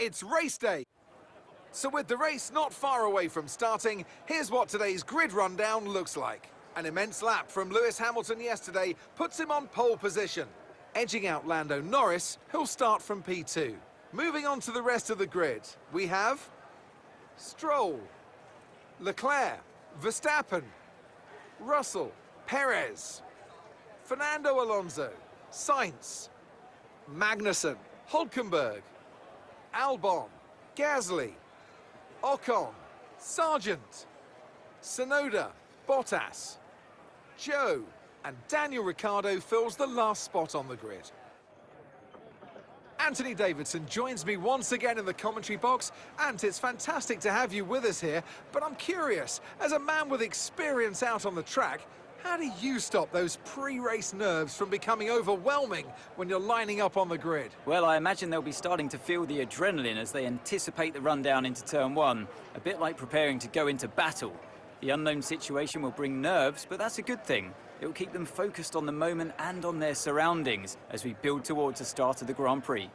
It's race day. So with the race not far away from starting, here's what today's grid rundown looks like. An immense lap from Lewis Hamilton yesterday puts him on pole position, edging out Lando Norris, who'll start from P2. Moving on to the rest of the grid, we have Stroll, Leclerc, Verstappen, Russell, Perez, Fernando Alonso, Sainz, Magnussen, Hülkenberg, Albon, Gasly, Ocon, Sargent, Tsunoda, Bottas, Joe, and Daniel Ricciardo fills the last spot on the grid. Anthony Davidson joins me once again in the commentary box, and it's fantastic to have you with us here, but I'm curious, as a man with experience out on the track, how do you stop those pre-race nerves from becoming overwhelming when you're lining up on the grid? Well, I imagine they'll be starting to feel the adrenaline as they anticipate the run down into turn one, a bit like preparing to go into battle. The unknown situation will bring nerves, but that's a good thing. It will keep them focused on the moment and on their surroundings as we build towards the start of the Grand Prix.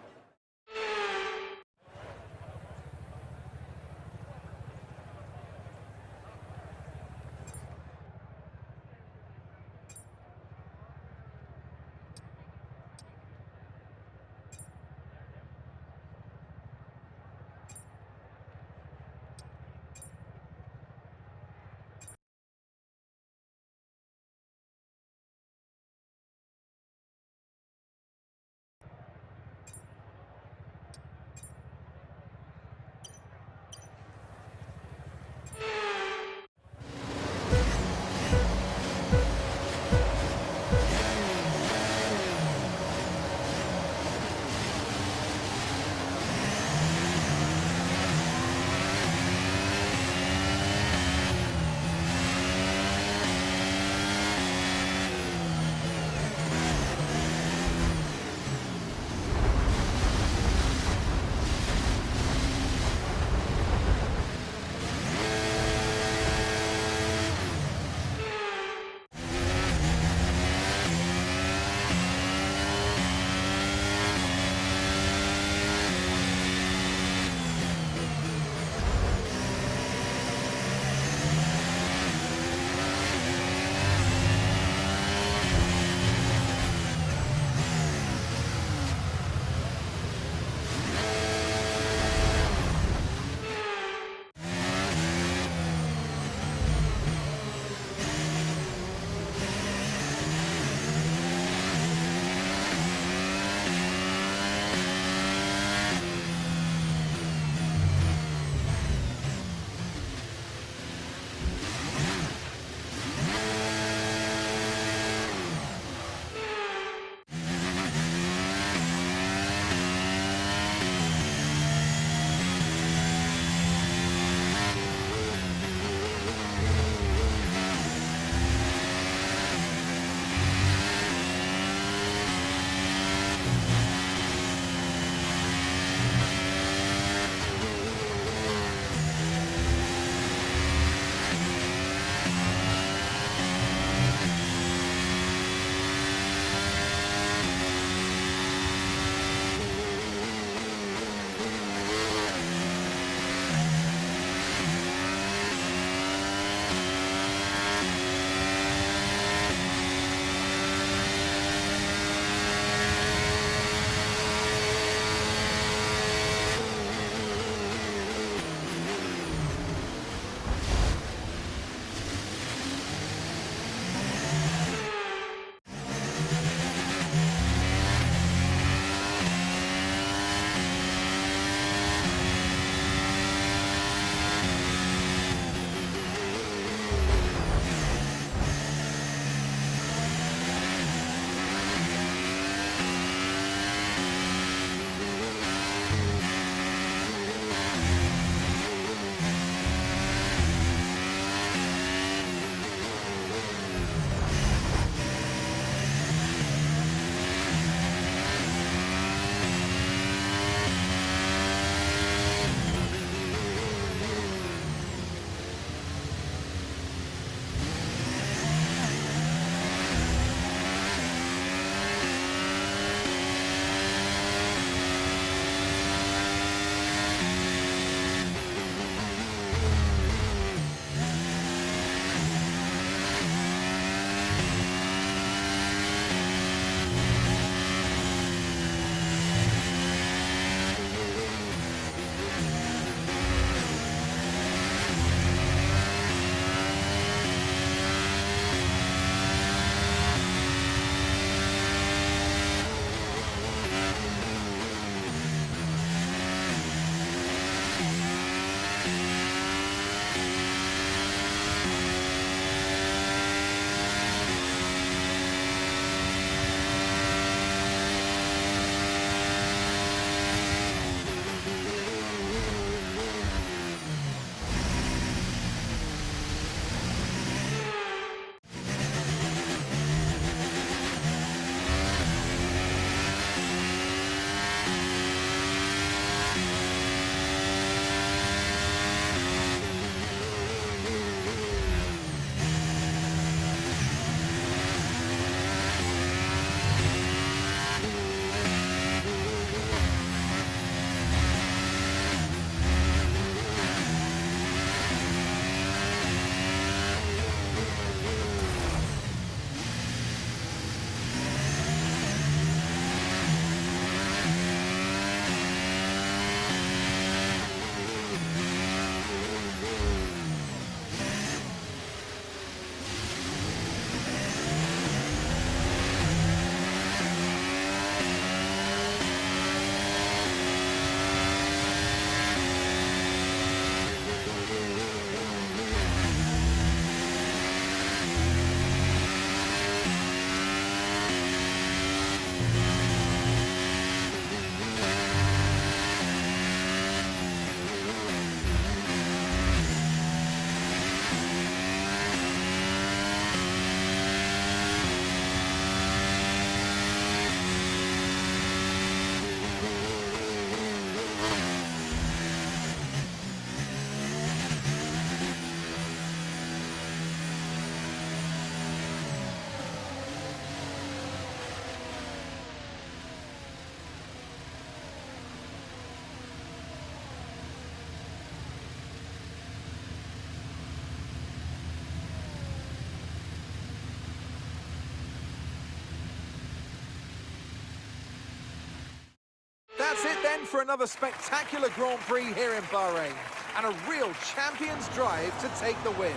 then for another spectacular Grand Prix here in Bahrain, and a real champion's drive to take the win.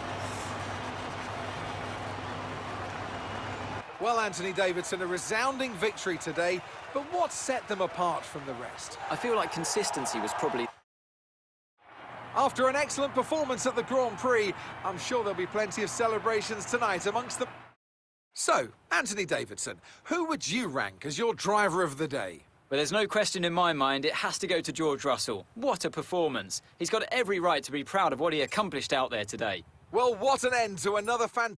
Well, Anthony Davidson, a resounding victory today, but what set them apart from the rest? I feel like consistency was probably... After an excellent performance at the Grand Prix, I'm sure there'll be plenty of celebrations tonight amongst them. So, Anthony Davidson, who would you rank as your driver of the day? But there's no question in my mind, it has to go to George Russell. What a performance. He's got every right to be proud of what he accomplished out there today. Well, what an end to another fantastic...